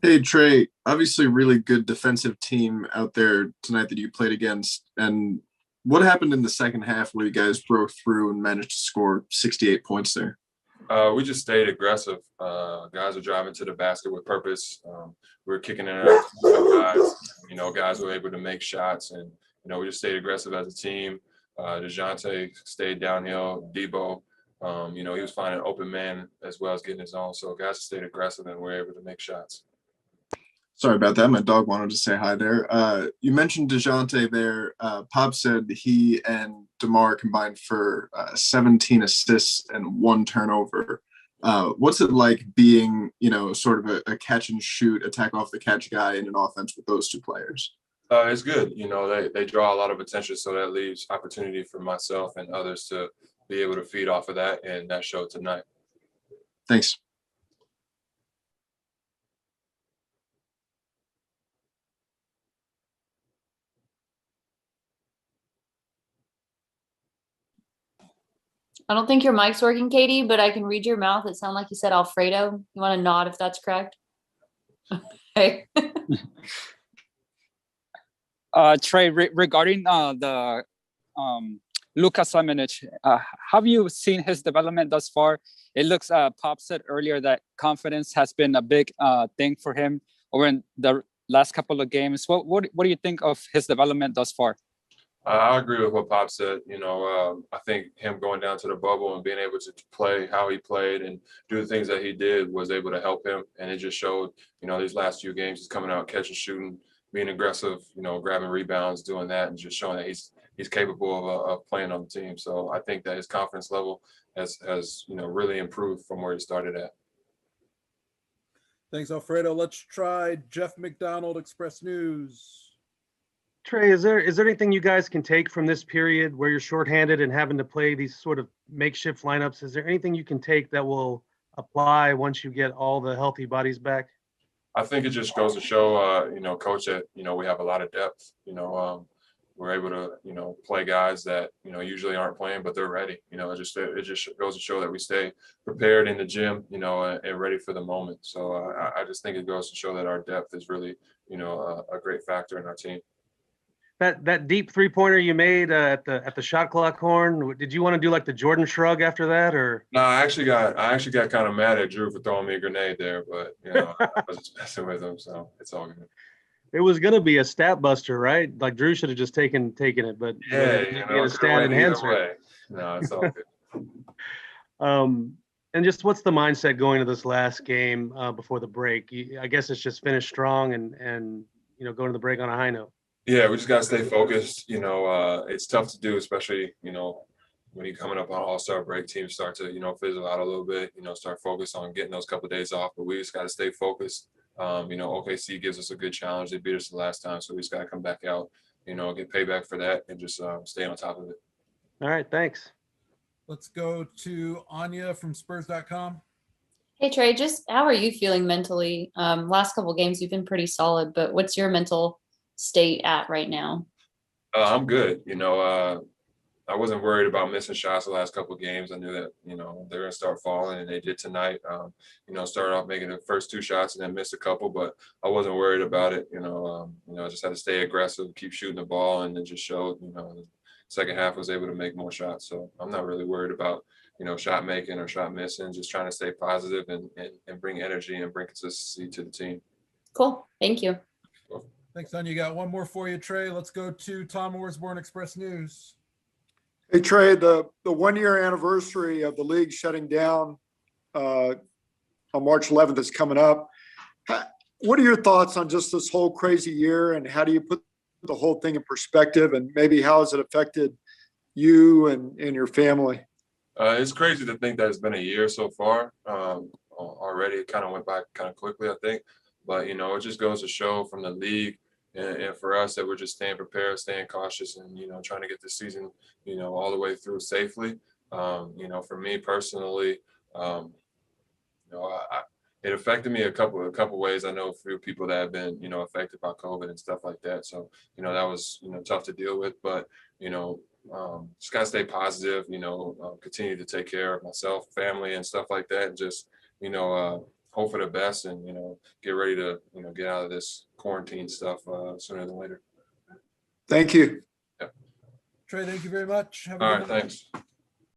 Hey Trey, obviously really good defensive team out there tonight that you played against. And what happened in the second half where you guys broke through and managed to score 68 points there? We just stayed aggressive. Guys were driving to the basket with purpose. We were kicking in and out to guys. Guys were able to make shots, and we just stayed aggressive as a team. Dejounte stayed downhill. Debo, he was finding open man as well as getting his own. So guys stayed aggressive and were able to make shots. Sorry about that. My dog wanted to say hi there. You mentioned DeJounte there. Pop said he and DeMar combined for 17 assists and one turnover. What's it like being, sort of a catch and shoot, attack off the catch guy in an offense with those two players? It's good. They draw a lot of attention, so that leaves opportunity for myself and others to be able to feed off of that, and that showed tonight. Thanks. I don't think your mic's working, Katie, but I can read your mouth. It sounded like you said Alfredo. You want to nod if that's correct? Okay. Trey, regarding the Luka Samanic, have you seen his development thus far? It looks, Pop said earlier that confidence has been a big thing for him over in the last couple of games. What do you think of his development thus far? I agree with what Pop said. I think him going down to the bubble and being able to play how he played and do the things that he did was able to help him. And it just showed, these last few games, he's coming out, catching, shooting, being aggressive, grabbing rebounds, doing that, and just showing that he's capable of playing on the team. So I think that his confidence level has really improved from where he started at. Thanks, Alfredo. Let's try Jeff McDonald, Express News. Trey, is there anything you guys can take from this period where you're shorthanded and having to play these sort of makeshift lineups? Is there anything you can take that will apply once you get all the healthy bodies back? I think it just goes to show, Coach, that, we have a lot of depth. We're able to, play guys that, usually aren't playing, but they're ready. It just goes to show that we stay prepared in the gym, and ready for the moment. So I just think it goes to show that our depth is really, a great factor in our team. That deep 3-pointer you made at the shot clock horn, did you want to do like the Jordan shrug after that, or? No, I actually got kind of mad at Drew for throwing me a grenade there, but I was just messing with him, so it's all good. It was gonna be a stat buster, right? Like Drew should have just taken it, but yeah, a stat enhancer. No, it's all good. And just what's the mindset going to this last game before the break? I guess it's just finish strong and going to the break on a high note. Yeah, we just got to stay focused. It's tough to do, especially, when you're coming up on All-Star break, teams start to, fizzle out a little bit, start focus on getting those couple of days off. But we just got to stay focused. OKC gives us a good challenge. They beat us the last time. So we just got to come back out, get payback for that and just stay on top of it. All right, thanks. Let's go to Anya from Spurs.com. Hey, Trey, just how are you feeling mentally? Last couple of games, you've been pretty solid, but what's your mental state at right now? I'm good. I wasn't worried about missing shots the last couple of games. I knew that, they're going to start falling, and they did tonight. Started off making the first 2 shots and then missed a couple, but I wasn't worried about it. I just had to stay aggressive, keep shooting the ball, and it just showed, the second half was able to make more shots. So I'm not really worried about, shot making or shot missing, just trying to stay positive and bring energy and bring consistency to the team. Cool. Thank you. Thanks, Anya. You got one more for you, Trey. Let's go to Tom Orsborn, Express News. Hey, Trey, the 1-year anniversary of the league shutting down on March 11th is coming up. What are your thoughts on just this whole crazy year, and how do you put the whole thing in perspective, and maybe how has it affected you and your family? It's crazy to think that it's been a year so far already. It kind of went by kind of quickly, I think. But, it just goes to show from the league and for us that we're just staying prepared, staying cautious, and, trying to get the season, all the way through safely. For me personally, it affected me a couple ways. I know a few people that have been, affected by COVID and stuff like that. So, that was, tough to deal with. But, just got to stay positive, continue to take care of myself, family, and stuff like that. And just, hope for the best and, get ready to, get out of this quarantine stuff sooner than later. Thank you. Trey, thank you very much. Have a All good right, night. thanks.